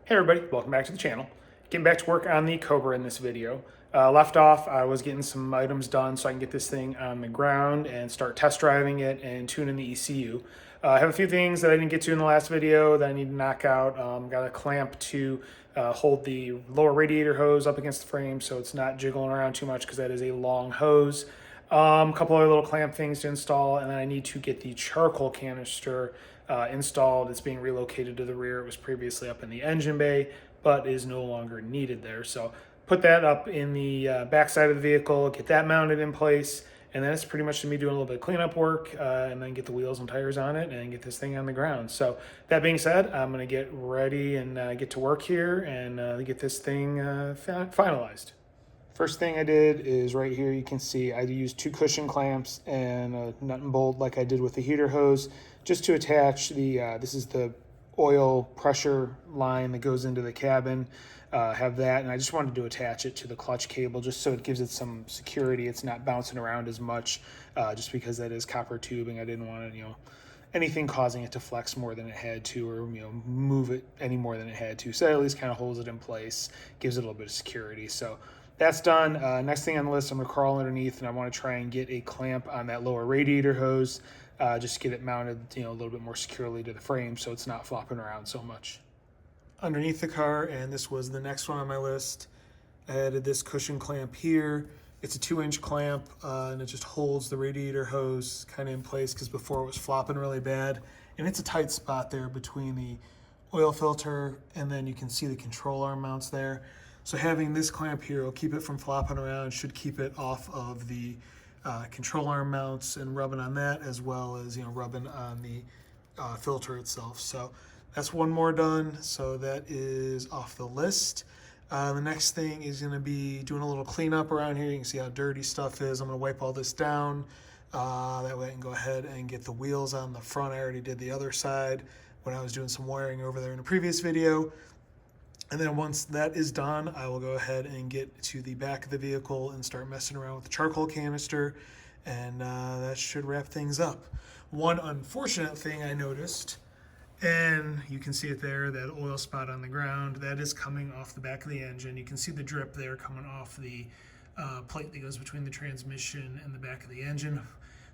Hey everybody, welcome back to the channel. Getting back to work on the Cobra in this video. Left off, I was getting some items done so I can get this thing on the ground and start test driving it and tuning the ECU. I have a few things that I didn't get to in the last video that I need to knock out. Got a clamp to hold the lower radiator hose up against the frame so it's not jiggling around too much because that is a long hose. A couple other little clamp things to install, and then I need to get the charcoal canister installed. It's being relocated to the rear. It was previously up in the engine bay, but is no longer needed there. So put that up in the back side of the vehicle, get that mounted in place, and then it's pretty much me doing a little bit of cleanup work and then get the wheels and tires on it and get this thing on the ground. So that being said, I'm going to get ready and get to work here and get this thing finalized. First thing I did is right here, you can see I used 2 cushion clamps and a nut and bolt like I did with the heater hose just to attach the, this is the oil pressure line that goes into the cabin. Have that, and I just wanted to attach it to the clutch cable just so it gives it some security. It's not bouncing around as much just because that is copper tubing. I didn't want to, anything causing it to flex more than it had to, or move it any more than it had to. So that at least kind of holds it in place, gives it a little bit of security. So that's done. Next thing on the list, I'm gonna crawl underneath and I want to try and get a clamp on that lower radiator hose, just get it mounted, a little bit more securely to the frame so it's not flopping around so much. Underneath the car, and this was the next one on my list, I added this cushion clamp here. It's a 2-inch clamp, and it just holds the radiator hose kind of in place because before it was flopping really bad. And it's a tight spot there between the oil filter and then you can see the control arm mounts there. So having this clamp here will keep it from flopping around, should keep it off of the control arm mounts and rubbing on that, as well as rubbing on the filter itself. So that's one more done, so that is off the list. The next thing is going to be doing a little cleanup around here. You can see how dirty stuff is. I'm going to wipe all this down. That way I can go ahead and get the wheels on the front. I already did the other side when I was doing some wiring over there in a previous video. And then once that is done, I will go ahead and get to the back of the vehicle and start messing around with the charcoal canister, and that should wrap things up. One unfortunate thing I noticed, and you can see it there, that oil spot on the ground, that is coming off the back of the engine. You can see the drip there coming off the plate that goes between the transmission and the back of the engine.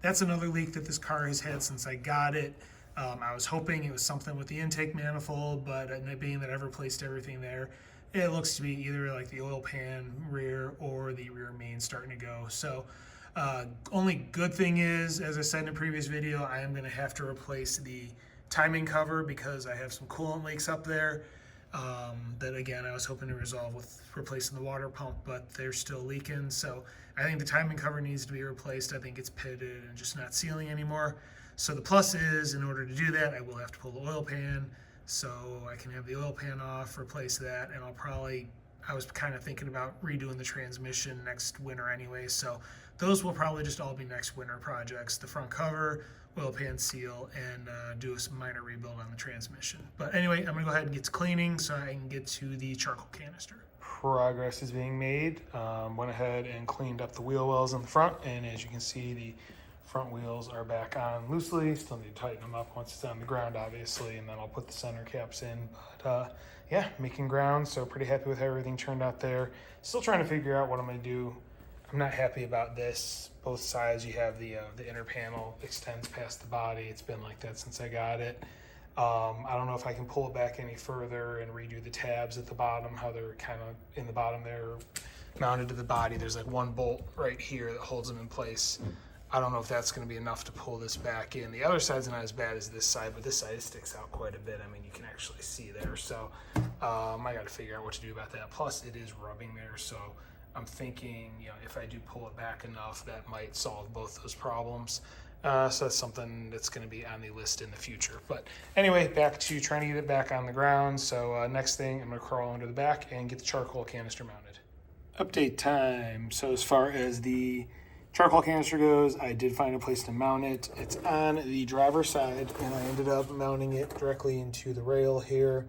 That's another leak that this car has had since I got it. I was hoping it was something with the intake manifold, but being that I've replaced everything there, it looks to be either like the oil pan rear or the rear main starting to go. So only good thing is, as I said in a previous video, I am going to have to replace the timing cover because I have some coolant leaks up there that again I was hoping to resolve with replacing the water pump, but they're still leaking. So I think the timing cover needs to be replaced. I think it's pitted and just not sealing anymore. So the plus is, in order to do that, I will have to pull the oil pan, so I can have the oil pan off, replace that, and I was kind of thinking about redoing the transmission next winter anyway, so those will probably just all be next winter projects. The front cover, oil pan seal, and do some minor rebuild on the transmission. But anyway, I'm gonna go ahead and get to cleaning so I can get to the charcoal canister. Progress is being made. Went ahead and cleaned up the wheel wells in the front, and as you can see, the front wheels are back on loosely. Still need to tighten them up once it's on the ground, obviously, and then I'll put the center caps in. But yeah, making ground, so pretty happy with how everything turned out there. Still trying to figure out what I'm gonna do. I'm not happy about this. Both sides, you have the inner panel extends past the body. It's been like that since I got it. I don't know if I can pull it back any further and redo the tabs at the bottom, how they're kind of in the bottom there, mounted to the body. There's like one bolt right here that holds them in place. I don't know if that's going to be enough to pull this back in. The other side's not as bad as this side, but this side sticks out quite a bit. I mean, you can actually see there. So I got to figure out what to do about that. Plus, it is rubbing there, so I'm thinking, if I do pull it back enough, that might solve both those problems. So that's something that's going to be on the list in the future. But anyway, back to trying to get it back on the ground. So next thing, I'm going to crawl under the back and get the charcoal canister mounted. Update time. So as far as the charcoal canister goes, I did find a place to mount it. It's on the driver's side, and I ended up mounting it directly into the rail here.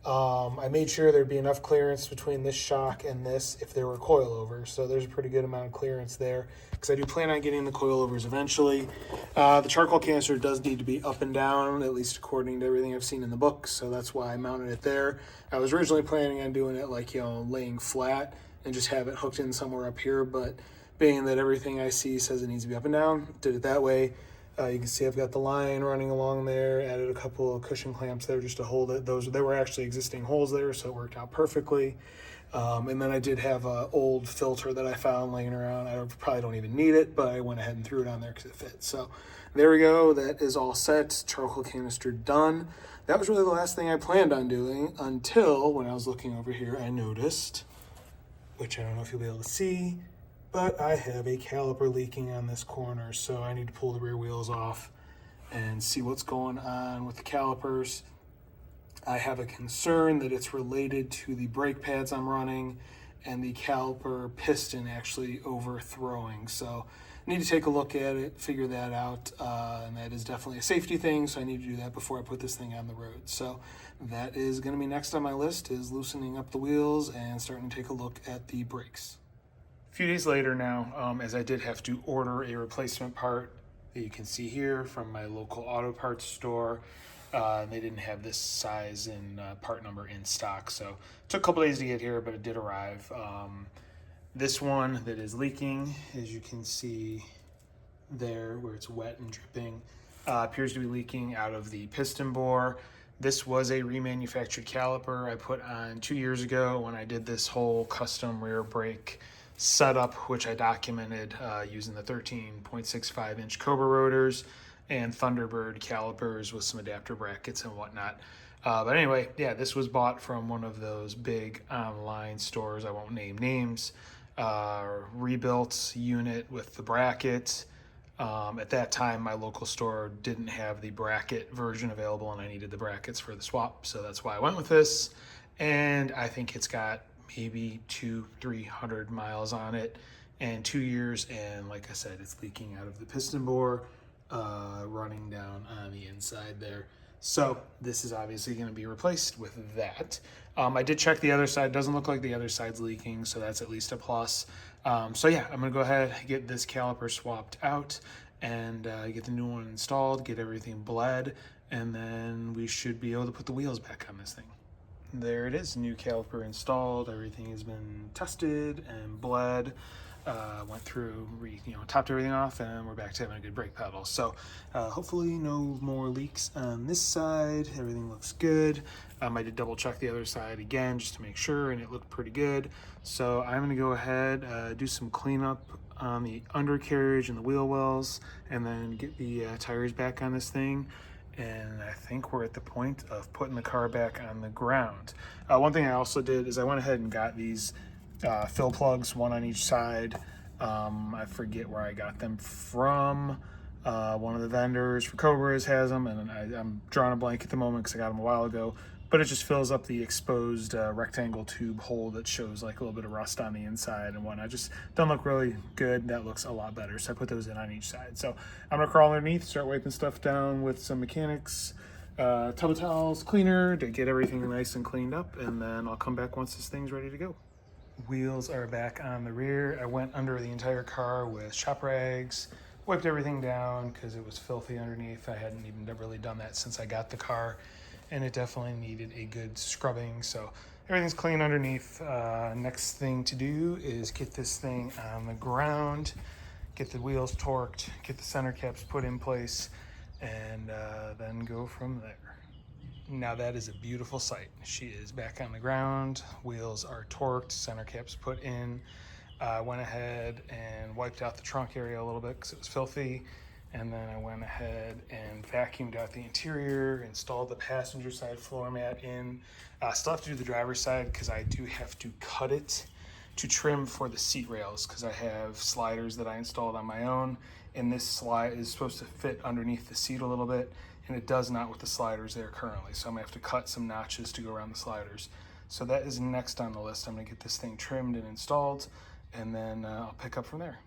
I made sure there'd be enough clearance between this shock and this if there were coilovers. So there's a pretty good amount of clearance there because I do plan on getting the coilovers eventually. The charcoal canister does need to be up and down, at least according to everything I've seen in the book. So that's why I mounted it there. I was originally planning on doing it like, laying flat and just have it hooked in somewhere up here. But being that everything I see says it needs to be up and down, did it that way. You can see I've got the line running along there, added a couple of cushion clamps there just to hold it. There were actually existing holes there, so it worked out perfectly. And then I did have an old filter that I found laying around. I probably don't even need it, but I went ahead and threw it on there because it fits. So there we go. That is all set. Charcoal canister done. That was really the last thing I planned on doing until when I was looking over here, I noticed, which I don't know if you'll be able to see, but I have a caliper leaking on this corner, so I need to pull the rear wheels off and see what's going on with the calipers. I have a concern that it's related to the brake pads I'm running and the caliper piston actually overthrowing. So I need to take a look at it, figure that out, and that is definitely a safety thing, so I need to do that before I put this thing on the road. So that is going to be next on my list, is loosening up the wheels and starting to take a look at the brakes. A few days later now, as I did have to order a replacement part that you can see here from my local auto parts store. They didn't have this size and part number in stock, so it took a couple days to get here, but it did arrive. This one that is leaking, as you can see there where it's wet and dripping, appears to be leaking out of the piston bore. This was a remanufactured caliper I put on 2 years ago when I did this whole custom rear brake setup, which I documented using the 13.65 inch Cobra rotors and Thunderbird calipers with some adapter brackets and whatnot. But anyway, yeah, this was bought from one of those big online stores, I won't name names, rebuilt unit with the bracket. At that time, my local store didn't have the bracket version available and I needed the brackets for the swap, so that's why I went with this. And I think it's got maybe 200-300 miles on it and 2 years, and like I said, it's leaking out of the piston bore, running down on the inside there. So this is obviously going to be replaced with that. I did check the other side. Doesn't look like the other side's leaking, so that's at least a plus. So yeah, I'm going to go ahead and get this caliper swapped out and get the new one installed, get everything bled, and then we should be able to put the wheels back on this thing. There it is, new caliper installed. Everything has been tested and bled. Went through, topped everything off, and we're back to having a good brake pedal. So hopefully no more leaks on this side. Everything looks good. I did double check the other side again just to make sure, and it looked pretty good. So I'm going to go ahead, do some cleanup on the undercarriage and the wheel wells, and then get the tires back on this thing. And I think we're at the point of putting the car back on the ground. One thing I also did is I went ahead and got these fill plugs, one on each side. I forget where I got them from. One of the vendors for Cobras has them, and I'm drawing a blank at the moment because I got them a while ago. But it just fills up the exposed rectangle tube hole that shows like a little bit of rust on the inside and whatnot. Just doesn't look really good. That looks a lot better. So I put those in on each side. So I'm gonna crawl underneath, start wiping stuff down with some mechanics, tub of towels, cleaner to get everything nice and cleaned up, and then I'll come back once this thing's ready to go. Wheels are back on the rear. I went under the entire car with shop rags, wiped everything down because it was filthy underneath. I hadn't even really done that since I got the car, and it definitely needed a good scrubbing. So everything's clean underneath. Next thing to do is get this thing on the ground, get the wheels torqued, get the center caps put in place, and then go from there. Now that is a beautiful sight. She is back on the ground, wheels are torqued, center caps put in. Went ahead and wiped out the trunk area a little bit because it was filthy. And then I went ahead and vacuumed out the interior, installed the passenger side floor mat in. Still have to do the driver's side because I do have to cut it to trim for the seat rails because I have sliders that I installed on my own. And this slide is supposed to fit underneath the seat a little bit, and it does not with the sliders there currently. So I'm gonna have to cut some notches to go around the sliders. So that is next on the list. I'm gonna get this thing trimmed and installed, and then I'll pick up from there.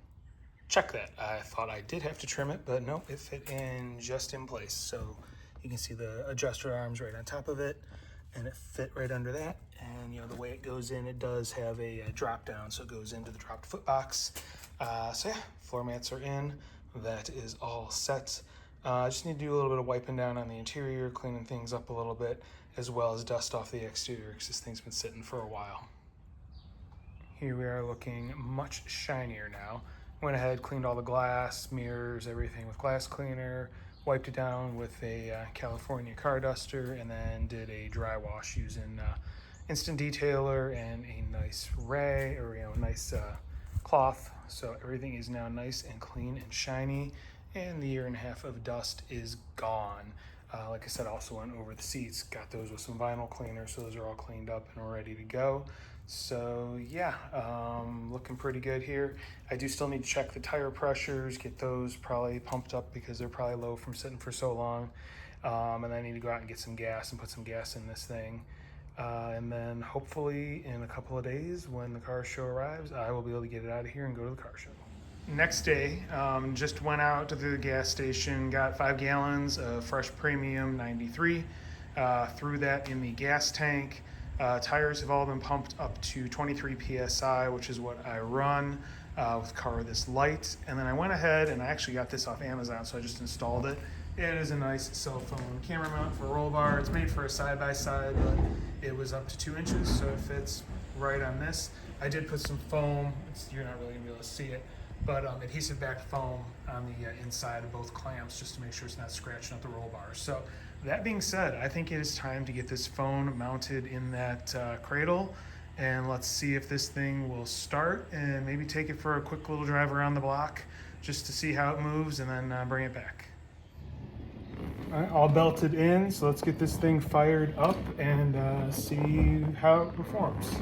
Check that. I thought I did have to trim it, but no, it fit in just in place. So you can see the adjuster arms right on top of it. and it fit right under that. And the way it goes in, it does have a drop down, so it goes into the dropped foot box. So yeah, floor mats are in. That is all set. I just need to do a little bit of wiping down on the interior, cleaning things up a little bit, as well as dust off the exterior because this thing's been sitting for a while. Here we are looking much shinier now. Went ahead, cleaned all the glass, mirrors, everything with glass cleaner, wiped it down with a California car duster, and then did a dry wash using Instant Detailer and a nice rag, or nice cloth. So everything is now nice and clean and shiny, and the 1.5 years of dust is gone. Like I said, also went over the seats, got those with some vinyl cleaner, so those are all cleaned up and ready to go. So yeah, looking pretty good here. I do still need to check the tire pressures, get those probably pumped up because they're probably low from sitting for so long. And then I need to go out and get some gas and put some gas in this thing. And then hopefully in a couple of days when the car show arrives, I will be able to get it out of here and go to the car show. Next day, just went out to the gas station, got 5 gallons of fresh premium 93, threw that in the gas tank. Tires have all been pumped up to 23 PSI, which is what I run with a car this light. And then I went ahead and I actually got this off Amazon, so I just installed it. It is a nice cell phone camera mount for a roll bar. It's made for a side-by-side, but it was up to 2 inches, so it fits right on this. I did put some foam, you're not really gonna be able to see it, but adhesive back foam on the inside of both clamps just to make sure it's not scratching up the roll bars. So that being said, I think it is time to get this phone mounted in that cradle, and let's see if this thing will start and maybe take it for a quick little drive around the block just to see how it moves and then bring it back. All right, all belted in, so let's get this thing fired up and see how it performs.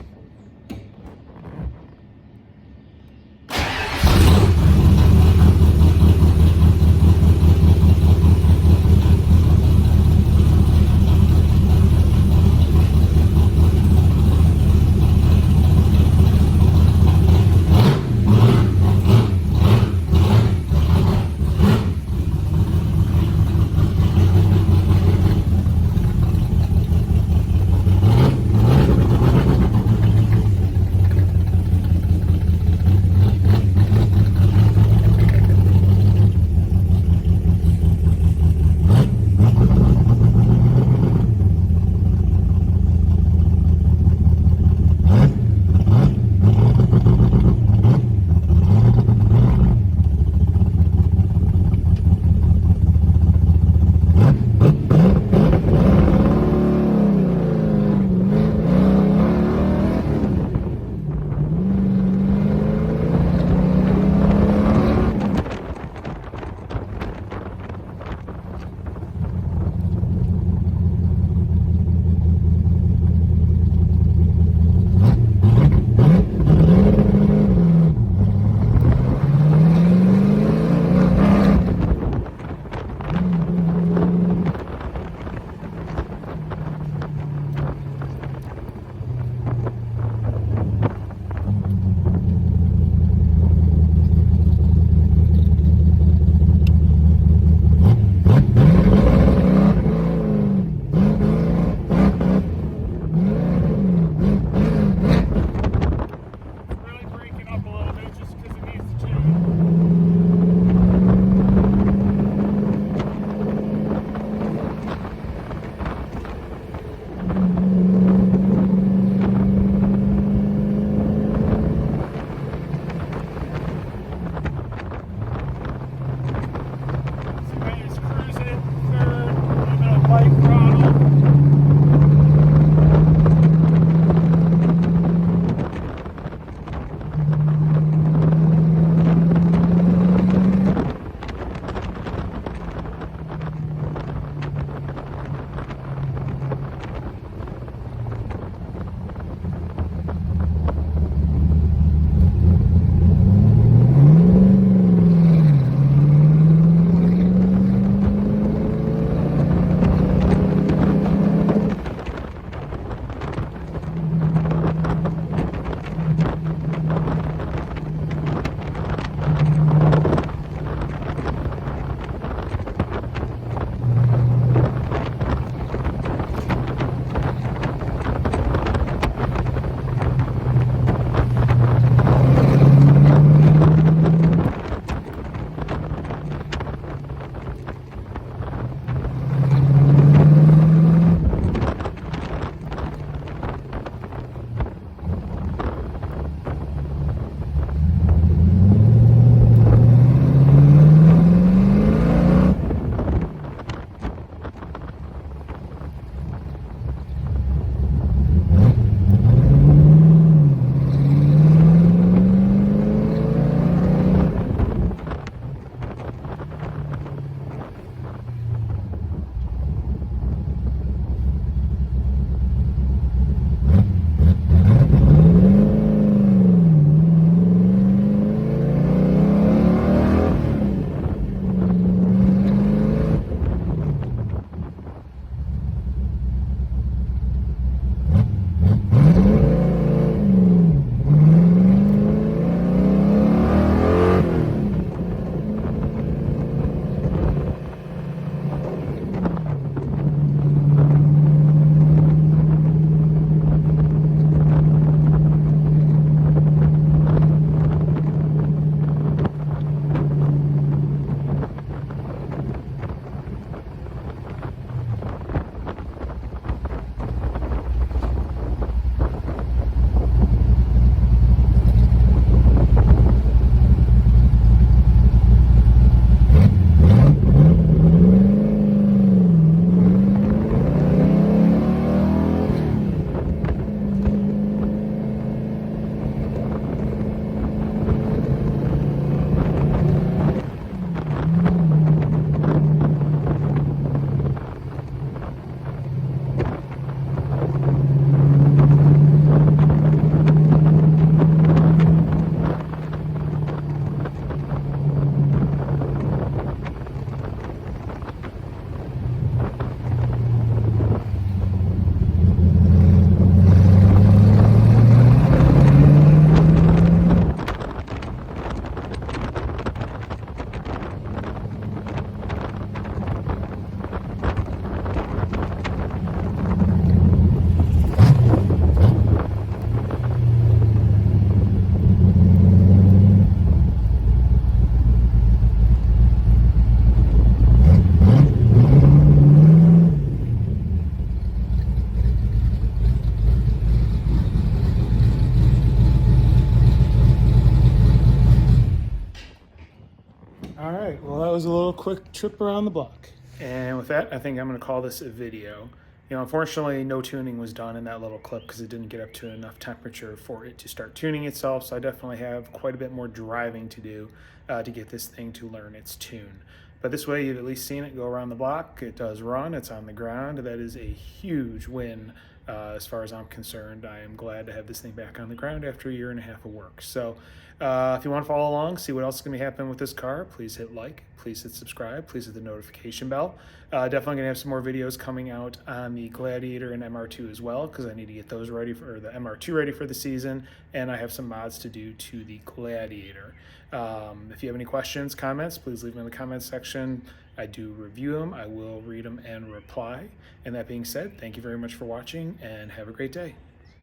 was a little quick trip around the block. And with that, I think I'm going to call this a video. You know, unfortunately, no tuning was done in that little clip because it didn't get up to enough temperature for it to start tuning itself. So I definitely have quite a bit more driving to do to get this thing to learn its tune. But this way, you've at least seen it go around the block. It does run. It's on the ground. That is a huge win as far as I'm concerned. I am glad to have this thing back on the ground after a year and a half of work. So if you want to follow along, see what else is going to be happening with this car, please hit like, please hit subscribe, please hit the notification bell. Definitely going to have some more videos coming out on the Gladiator and MR2 as well, because I need to get those ready for, or the MR2 ready for the season, and I have some mods to do to the Gladiator. If you have any questions, comments, please leave them in the comments section. I do review them, I will read them and reply. And that being said, thank you very much for watching and have a great day.